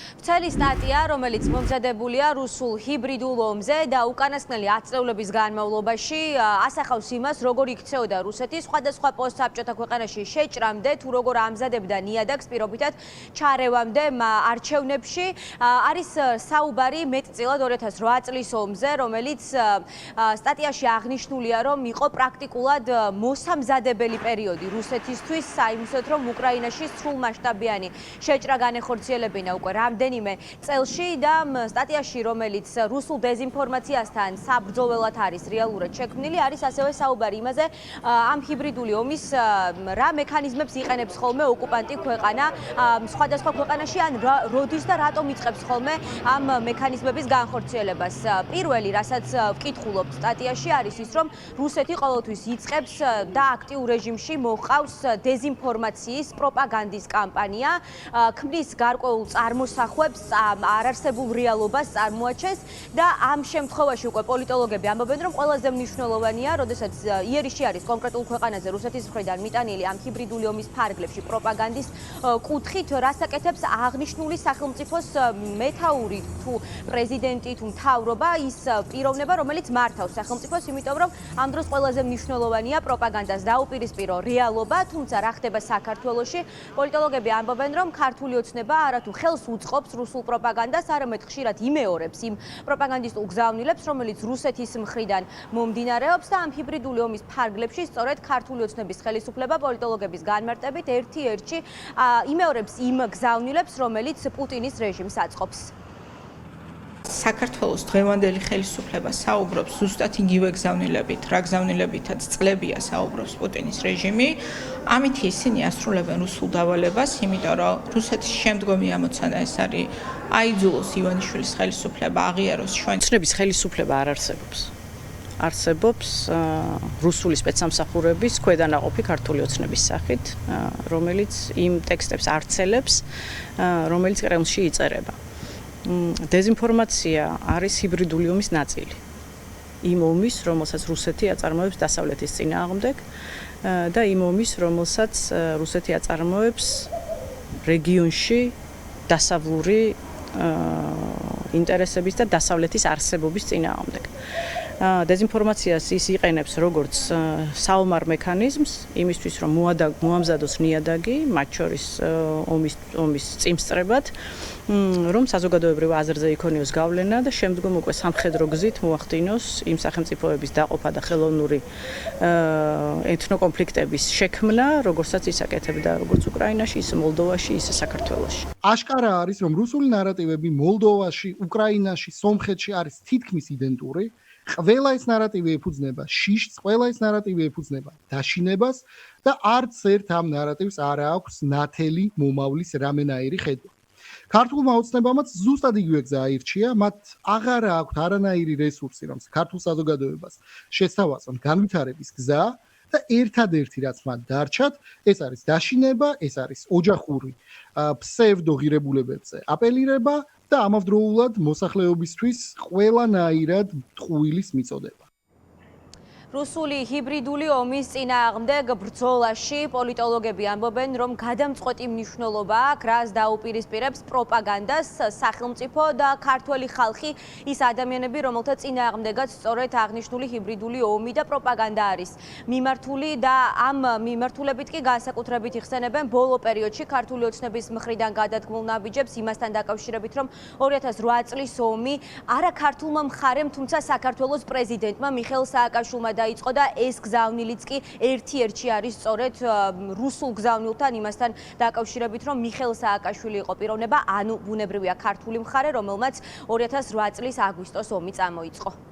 Მთელი სტატია, რომელიც მომზადებულია რუსულ ჰიბრიდულ ომზე და უკანასკნელი 10 წლების განმავლობაში ასახავს იმას, როგორ იქცეოდა რუსეთი სხვადასხვა პოსტსაბჭოთა ქვეყანაში შეჭრამდე, თუ როგორ ამზადებდა ნიადაგს პირობითად ჩარევამდე არჩევნებში. არის საუბარი მეტწილად 2008 წლის ომზე, რომელიც სტატიაში აღნიშნულია, რომ იყო პრაქტიკულად მოსამზადებელი პერიოდი რუსეთისთვის, საიმისოდ, რომ უკრაინაში სრულმასშტაბიანი შეჭრა განეხორციელებინა უკვე რამდენიმე წელში და სტატიაში, რომელიც რუსულ დეზინფორმაციასთან საბრძოლველად არის რეალურად შექმნილი, არის ასევე საუბარი იმაზე, ამ ჰიბრიდული ომის რა მექანიზმებს იყენებს ხოლმე ოკუპანტი ქვეყანა სხვადასხვა ქვეყანაში, ან როდის და რატომ იწყებს ხოლმე ამ მექანიზმების განხორციელებას. პირველი, რასაც ვკითხულობთ სტატიაში, არის ის, რომ რუსეთი ყოველთვის იწყებს და აქტიურ რეჟიმში მოჰყავს დეზინფორმაციის პროპაგანდის კამპანია, ქმნის გარკვეულ წარმოსახვებს, არარსებულ რეალობას წარმოაჩენს და ამ შემთხვევაში უკვე პოლიტოლოგები ამბობენ, რომ ყველაზე მნიშვნელოვანია, როდესაც იერიში არის კონკრეტულ ქვეყანაზე რუსეთის მხრიდან მიტანილი ამ ჰიბრიდული ომის ფარგლებში პროპაგანდის კუთხით, რას აკეთებს აღნიშნული სახელმწიფოს მეთაური თუ პრეზიდენტი თუ მთავრობა, ის პიროვნება, რომელიც მართავს სახელმწიფოს, იმიტომ რომ ამ დროს ყველაზე მნიშვნელოვანია პროპაგანდას დაუპირისპირო რეალობა, თუმცა რა ხდება საქართველოში, პოლიტოლოგები ამბობენ, რომ ქართული ოცნება არათუ ხელს უწყობს რუსულ პროპაგანდას, არამედ ხშირად იმეორებს იმ პროპაგანდისტულ გზავნილებს, რომელიც რუსეთის მხრიდან მომდინარეობს და ამ ჰიბრიდული ომის ფარგლებში სწორედ ქართული ოცნების ხელისუფლება პოლიტოლოგების განმარტებით ერთ-ერთში იმეორებს იმ გზავნილებს, რომელიც პუტინის რეჟიმს აწყობს. საქართველოს დღევანდელი ხელისუფლება საუბრობს ზუსტად იგივე გზავნილებით, რა გზავნილებითაც წლებია საუბრობს პუტინის რეჟიმი. ამით ისინი ასრულებენ რუსულ დავალებას, იმიტომ რომ რუსეთის შემდგომი ამოცანა ეს არის აიძულოს ივანიშვილის ხელისუფლება აღიაროს შვენების ხელისუფლება არ არსებობს. არსებობს რუსული სპეცსამსახურების ქვედანაყოფი ქართული ოცნების სახით, რომელიც იმ ტექსტებს არცელებს, რომელიც კრემლში იწერება. დეზინფორმაცია არის ჰიბრიდული ომის ნაწილი. იმ ომის, რომელსაც რუსეთი აწარმოებს დასავლეთის წინააღმდეგ და იმ ომის, რომელსაც რუსეთი აწარმოებს რეგიონში დასავლური ინტერესების და დასავლეთის არსებობის წინააღმდეგ. დეზინფორმაციას ის იყენებს როგორც საომარ მექანიზმს, იმისთვის რომ მოამზადოს ნიადაგი, მათ შორის ომის წინსწრებად, რომ საზოგადოებრივ აზრზე იქონიოს გავლენა და შემდგომ უკვე სამხედრო გზით მოახდინოს იმ სახელმწიფოების დაყოფა და ხელოვნური ეთნოკონფლიქტების შექმნა, როგორცაც ის აკეთებდა როგორც უკრაინაში, ისე მოლდოვაში, ისე საქართველოში. აშკარა არის, რომ რუსული ნარატივები მოლდოვაში, უკრაინაში, სომხეთში არის თითქმის იდენტური. ყველა ეს ნარატივი ეფუძნება შიშს, ყველა ეს ნარატივი ეფუძნება დაშინებას და არც ერთ ამ ნარატივს არ აქვს ნათელი მომავლის რამენაირი ხედვა. ქართულმა ოცნებამაც ზუსტად იგივე გზა აირჩია, მათ აღარ აქვთ არანაირი რესურსი, რომ ქართულ საზოგადოებას შესთავაზონ განვითარების გზა და ერთადერთი რაც მათ დარჩათ, ეს არის დაშინება, ეს არის ოჯახური ფსევდოღირებულებებზე აპელირება და ამავდროულად მოსახლეობისთვის ყველანაირად ტყუილის მიწოდება. რუსული ჰიბრიდული ომის წინააღმდეგ ბრძოლაში პოლიტოლოგები ამბობენ, რომ გადამწყვეტი მნიშვნელობა აქვს, რას დაუპირისპირებს პროპაგანდას სახელმწიფო და ქართველი ხალხი, ის ადამიანები, რომელთა წინააღმდეგაც სწორედ აღნიშნული ჰიბრიდული ომი და პროპაგანდა არის მიმართული და ამ მიმართულებით კი განსაკუთრებით იხსენებენ ბოლო პერიოდში ქართული ოცნების მხრიდან გადადგმულ ნაბიჯებს იმასთან დაკავშირებით, რომ 2008 წლის ომი არა ქართულმა მხარემ, თუმცა საქართველოს პრეზიდენტმა მიხეილ სააკაშვილმა დაიწყო და ეს გზავნილიც კი ერთ-ერთში არის სწორედ რუსულ გზავნილთან იმასთან დაკავშირებით, რომ მიხეილ სააკაშვილი იყო პიროვნება, ანუ ბუნებრივია ქართული მხარე, რომელმაც 2008 წლის აგვისტოს ომი წამოიწყო.